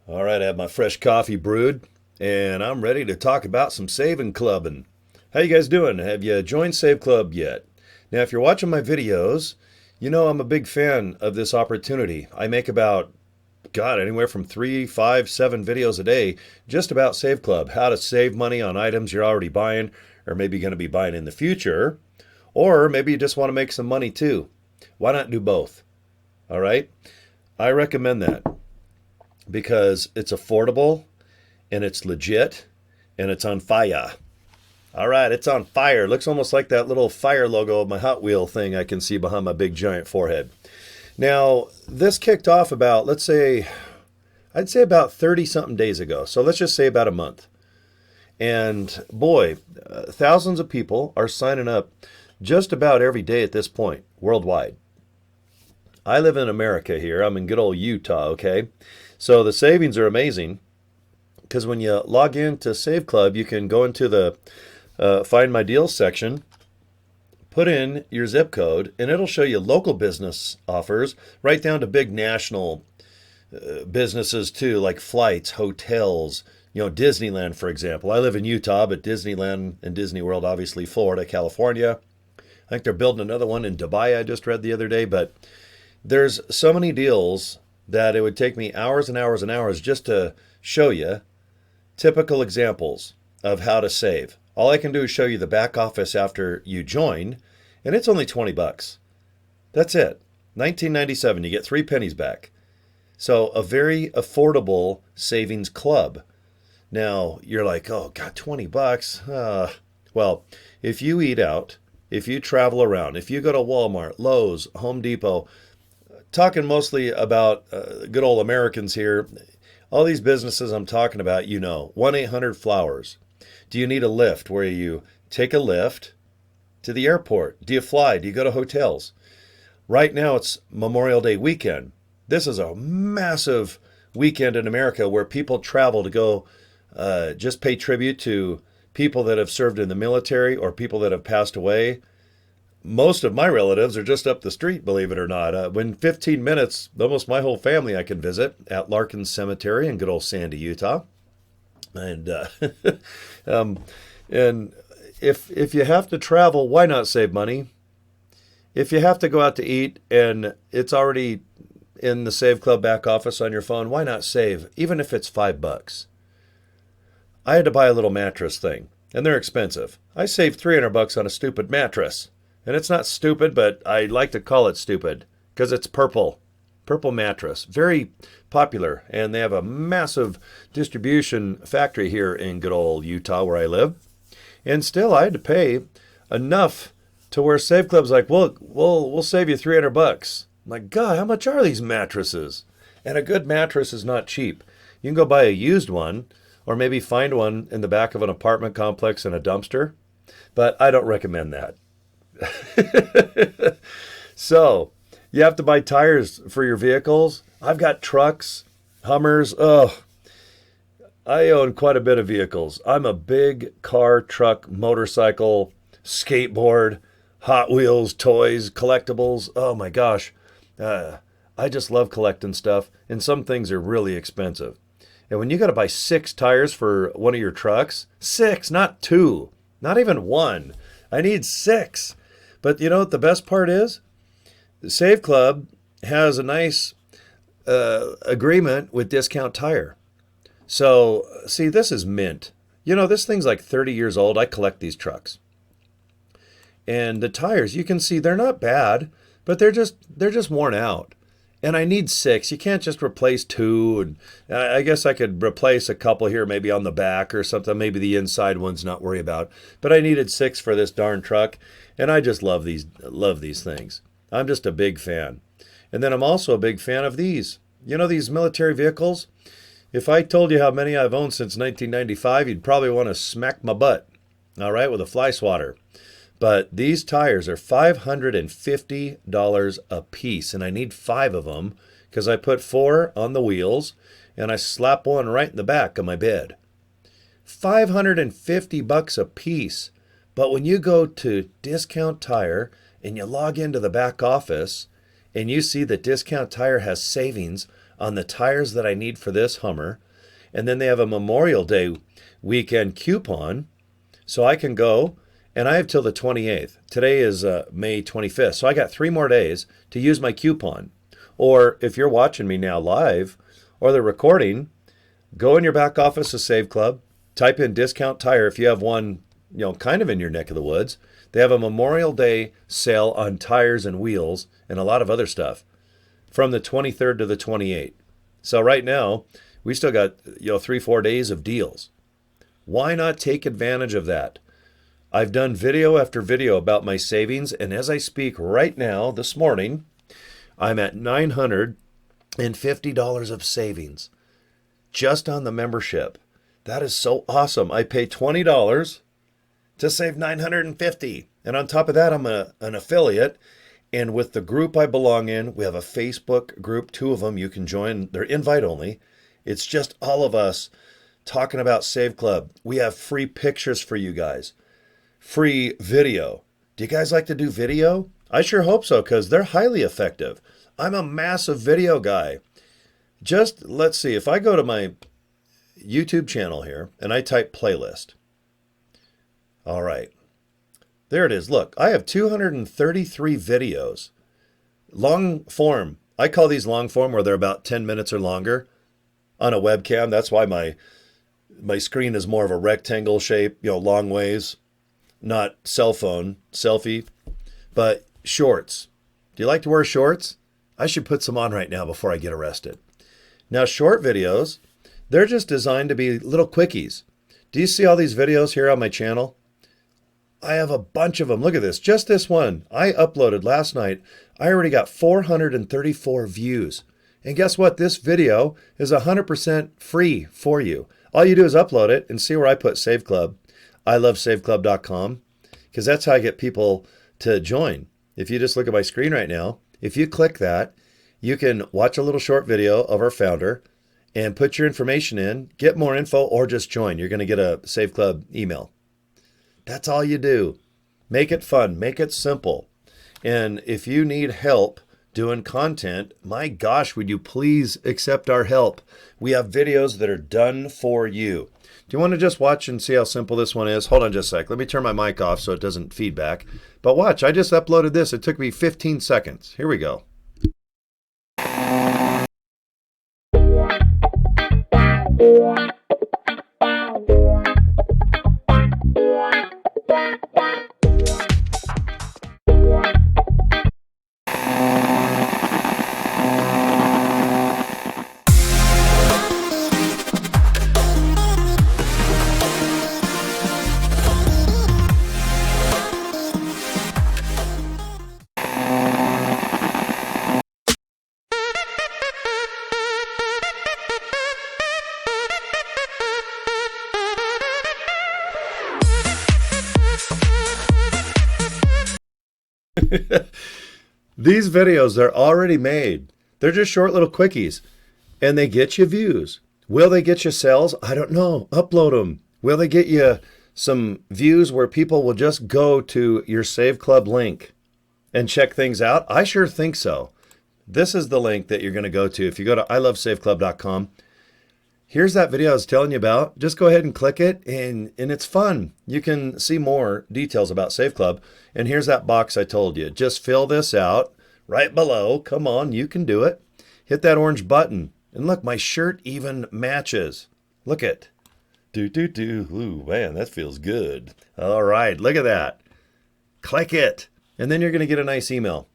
All right, I have my fresh coffee brewed, and I'm ready to talk about some saving clubbing. How you guys doing? Have you joined Save Club yet? Now, if you're watching my videos, you know I'm a big fan of this opportunity. I make about, God, anywhere from 3, 5, 7 videos a day just about Save Club, how to save money on items you're already buying or maybe going to be buying in the future, or maybe you just want to make some money too. Why not do both? All right? I recommend that because it's affordable and it's legit and it's on fire. All right, it's on fire. Looks almost like that little fire logo of my Hot Wheel thing I can see behind my big giant forehead. Now, this kicked off about, I'd say about 30 something days ago. So let's just say about a month. And boy, thousands of people are signing up just about every day at this point worldwide. I live in America here. I'm in good old Utah, okay? So the savings are amazing because when you log into Save Club, you can go into the Find My Deals section, put in your zip code, and it'll show you local business offers right down to big national businesses too, like flights, hotels, Disneyland, for example. I live in Utah, but Disneyland and Disney World, obviously Florida, California. I think they're building another one in Dubai, I just read the other day, but there's so many deals that it would take me hours and hours and hours just to show you typical examples of how to save. All I can do is show you the back office after you join, and it's only 20 bucks. That's it. 1997, you get 3 pennies back. So a very affordable savings club. Now, you're like, oh, God, 20 bucks? Well, if you eat out, if you travel around, if you go to Walmart, Lowe's, Home Depot, talking mostly about good old Americans here, all these businesses I'm talking about, 1-800-Flowers. Do you need a lift where you take a lift to the airport? Do you fly? Do you go to hotels? Right now it's Memorial Day weekend. This is a massive weekend in America where people travel to go just pay tribute to people that have served in the military or people that have passed away. Most of my relatives are just up the street, believe it or not. In 15 minutes, almost my whole family I can visit at Larkin Cemetery in good old Sandy, Utah. And and if you have to travel, why not save money? If you have to go out to eat and it's already in the Save Club back office on your phone, why not save, even if it's $5? I had to buy a little mattress thing, and they're expensive. I saved $300 on a stupid mattress. And it's not stupid, but I like to call it stupid because it's purple. Purple mattress. Very popular. And they have a massive distribution factory here in good old Utah where I live. And still, I had to pay enough to where Save Club's like, we'll save you $300. I'm like, God, how much are these mattresses? And a good mattress is not cheap. You can go buy a used one or maybe find one in the back of an apartment complex in a dumpster. But I don't recommend that. So, you have to buy tires for your vehicles. I've got trucks, Hummers. Oh, I own quite a bit of vehicles. I'm a big car, truck, motorcycle, skateboard, Hot Wheels, toys, collectibles. Oh my gosh. I just love collecting stuff, and some things are really expensive. And when you got to buy 6 tires for one of your trucks, 6, not 2, not even 1. I need 6. But you know what the best part is? The Save Club has a nice agreement with Discount Tire. So, see, this is mint. This thing's like 30 years old. I collect these trucks. And the tires, you can see they're not bad, but they're just worn out. And I need 6. You can't just replace 2. And I guess I could replace a couple here, maybe on the back or something. Maybe the inside one's not worry about. But I needed 6 for this darn truck. And I just love these things. I'm just a big fan. And then I'm also a big fan of these. These military vehicles? If I told you how many I've owned since 1995, you'd probably want to smack my butt, all right, with a fly swatter. But these tires are $550 a piece, and I need 5 of them because I put 4 on the wheels, and I slap one right in the back of my bed. $550 a piece. But when you go to Discount Tire and you log into the back office and you see that Discount Tire has savings on the tires that I need for this Hummer. And then they have a Memorial Day weekend coupon, so I can go, and I have till the 28th. Today is May 25th, so I got 3 more days to use my coupon. Or if you're watching me now live, or the recording, go in your back office of Save Club, type in discount tire if you have one, kind of in your neck of the woods. They have a Memorial Day sale on tires and wheels and a lot of other stuff from the 23rd to the 28th. So right now, we still got 3-4 days of deals. Why not take advantage of that? I've done video after video about my savings, and as I speak right now, this morning, I'm at $950 of savings just on the membership. That is so awesome. I pay $20 to save $950. And on top of that, I'm an affiliate. And with the group I belong in, we have a Facebook group, 2 of them you can join. They're invite only. It's just all of us talking about Save Club. We have free pictures for you guys, free video. Do you guys like to do video? I sure hope so, because they're highly effective. I'm a massive video guy. Just, let's see, if I go to my YouTube channel here and I type playlist. All right. There it is. Look, I have 233 videos. Long form. I call these long form where they're about 10 minutes or longer on a webcam. That's why my screen is more of a rectangle shape, long ways, not cell phone, selfie, but shorts. Do you like to wear shorts? I should put some on right now before I get arrested. Now, short videos, they're just designed to be little quickies. Do you see all these videos here on my channel? I have a bunch of them. Look at this. Just this one I uploaded last night. I already got 434 views. And guess what? This video is 100% free for you. All you do is upload it and see where I put Save Club. I love saveclub.com, because that's how I get people to join. If you just look at my screen right now, if you click that, you can watch a little short video of our founder and put your information in, get more info, or just join. You're going to get a Save Club email. That's all you do. Make it fun. Make it simple. And if you need help doing content, my gosh, would you please accept our help? We have videos that are done for you. Do you want to just watch and see how simple this one is? Hold on just a sec. Let me turn my mic off so it doesn't feedback. But watch, I just uploaded this. It took me 15 seconds. Here we go. These videos, they're already made. They're just short little quickies, and they get you views. Will they get you sales? I don't know. Upload them. Will they get you some views where people will just go to your Save Club link and check things out? I sure think so. This is the link that you're going to go to. If you go to ilovesaveclub.com, here's that video I was telling you about. Just go ahead and click it, and it's fun. You can see more details about Save Club. And here's that box I told you. Just fill this out right below. Come on, you can do it. Hit that orange button. And look, my shirt even matches. Look it. Ooh, man, that feels good. All right, look at that. Click it. And then you're going to get a nice email,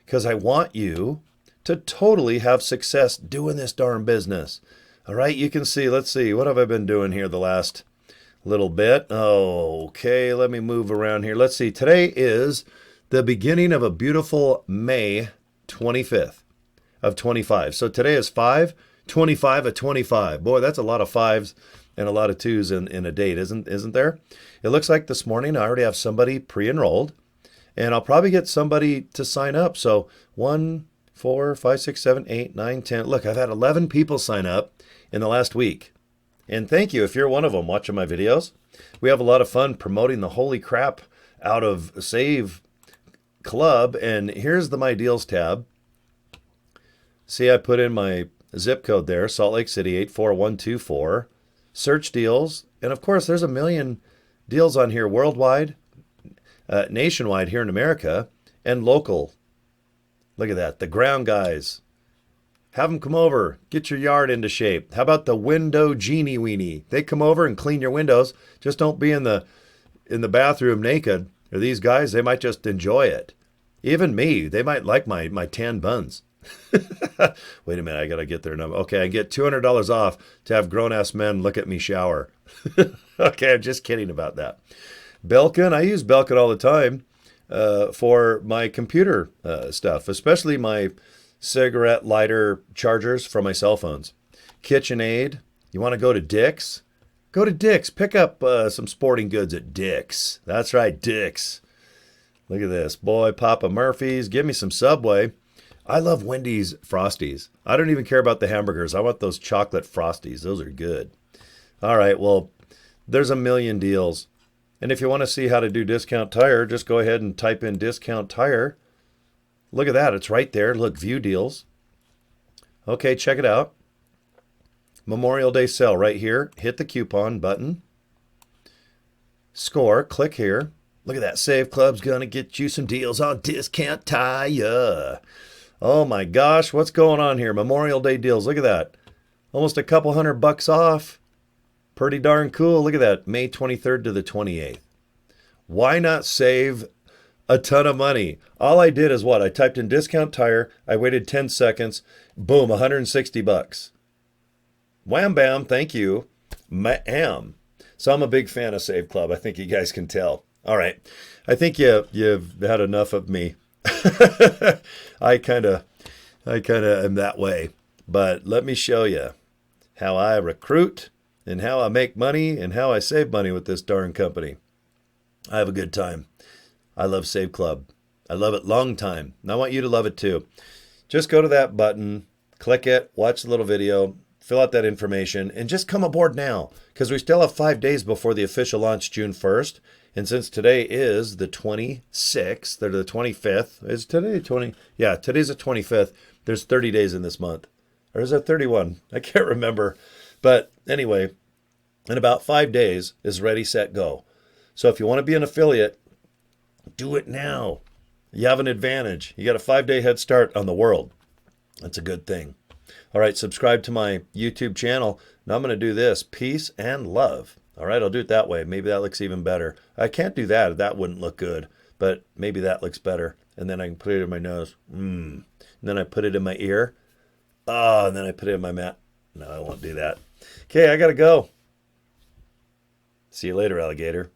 because I want you to totally have success doing this darn business. All right, you can see, let's see, what have I been doing here the last little bit? Oh, okay, let me move around here. Let's see, today is the beginning of a beautiful May 25th of 25. So today is 5/25 of 25. Boy, that's a lot of fives and a lot of twos in a date, isn't there? It looks like this morning I already have somebody pre-enrolled, and I'll probably get somebody to sign up. So 1, 4, 5, 6, 7, 8, 9, 10. Look, I've had 11 people sign up in the last week. And thank you if you're one of them watching my videos. We have a lot of fun promoting the holy crap out of Save Club. And here's the My Deals tab. See, I put in my zip code there, Salt Lake City 84124. Search deals. And of course, there's a million deals on here worldwide, nationwide here in America, and local. Look at that. The ground guys. Have them come over. Get your yard into shape. How about the window genie weenie? They come over and clean your windows. Just don't be in the bathroom naked. Or these guys, they might just enjoy it. Even me, they might like my tan buns. Wait a minute, I got to get their number. Okay, I get $200 off to have grown-ass men look at me shower. Okay, I'm just kidding about that. Belkin, I use Belkin all the time for my computer stuff, especially my cigarette lighter chargers for my cell phones. KitchenAid, you want to go to Dick's? Go to Dick's. Pick up some sporting goods at Dick's. That's right, Dick's. Look at this. Boy, Papa Murphy's. Give me some Subway. I love Wendy's Frosties. I don't even care about the hamburgers. I want those chocolate Frosties. Those are good. All right, well, there's a million deals. And if you want to see how to do Discount Tire, just go ahead and type in Discount Tire. Look at that. It's right there. Look, view deals. Okay, check it out. Memorial Day sale right here. Hit the coupon button. Score. Click here. Look at that. Save Club's going to get you some deals on Discount Tire. Oh my gosh, what's going on here? Memorial Day deals. Look at that. Almost a couple $100 off. Pretty darn cool. Look at that. May 23rd to the 28th. Why not save a ton of money? All I did is what? I typed in Discount Tire. I waited 10 seconds. Boom, $160. Wham bam, thank you. Ma'am. So I'm a big fan of Save Club. I think you guys can tell. All right. I think you've had enough of me. I kind of am that way. But let me show you how I recruit and how I make money and how I save money with this darn company. I have a good time. I love Save Club. I love it long time. And I want you to love it too. Just go to that button, click it, watch the little video, fill out that information, and just come aboard now because we still have 5 days before the official launch June 1st. And since today is the 26th, or the 25th, is today 20? Yeah, today's the 25th. There's 30 days in this month. Or is that 31? I can't remember. But anyway, in about 5 days is ready, set, go. So if you want to be an affiliate, do it now. You have an advantage. You got a 5-day head start on the world. That's a good thing. All right, subscribe to my YouTube channel. Now I'm going to do this. Peace and love. All right, I'll do it that way. Maybe that looks even better. I can't do that. That wouldn't look good. But maybe that looks better. And then I can put it in my nose. And then I put it in my ear. Oh, and then I put it in my mouth. No, I won't do that. Okay, I got to go. See you later, alligator.